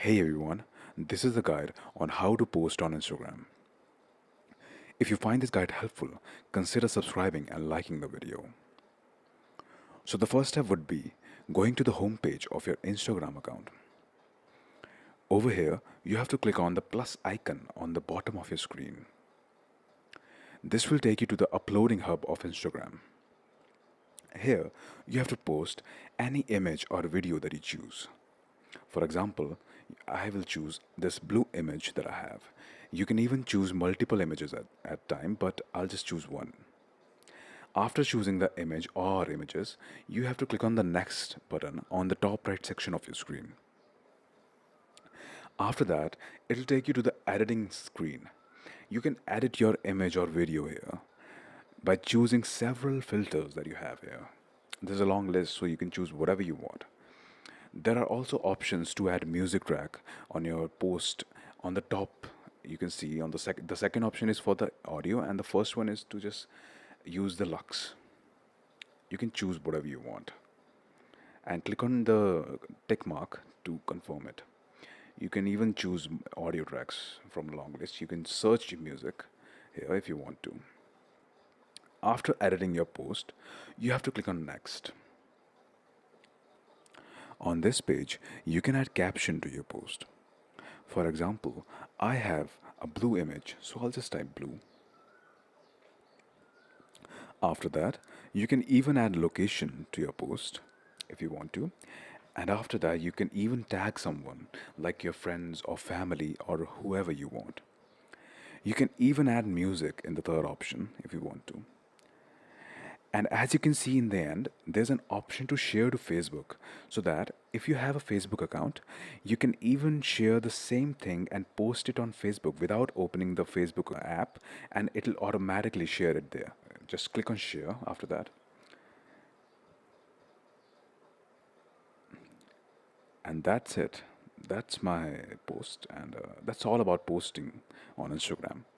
Hey everyone, this is the guide on how to post on Instagram. If you find this guide helpful, consider subscribing and liking the video. So, the first step would be going to the home page of your Instagram account. Over here, you have to click on the plus icon on the bottom of your screen. This will take you to the uploading hub of Instagram. Here, you have to post any image or video that you choose. For example, I will choose this blue image that I have. You can even choose multiple images at time, but I'll just choose one. After choosing the image or images, you have to click on the next button on the top right section of your screen. After that, it'll take you to the editing screen. You can edit your image or video here by choosing several filters that you have here. There's a long list, so you can choose whatever you want. There are also options to add music track on your post on the top. You can see on the second option is for the audio, and the first one is to just use the Lux. You can choose whatever you want and click on the tick mark to confirm it. You can even choose audio tracks from a long list. You can search music here if you want to. After editing your post, you have to click on next. On this page, you can add caption to your post. For example, I have a blue image, so I'll just type blue. After that, you can even add location to your post if you want to. And after that, you can even tag someone like your friends or family or whoever you want. You can even add music in the third option if you want to. And as you can see in the end, there's an option to share to Facebook so that if you have a Facebook account, you can even share the same thing and post it on Facebook without opening the Facebook app, and it'll automatically share it there. Just click on share after that. And that's it. That's my post, and that's all about posting on Instagram.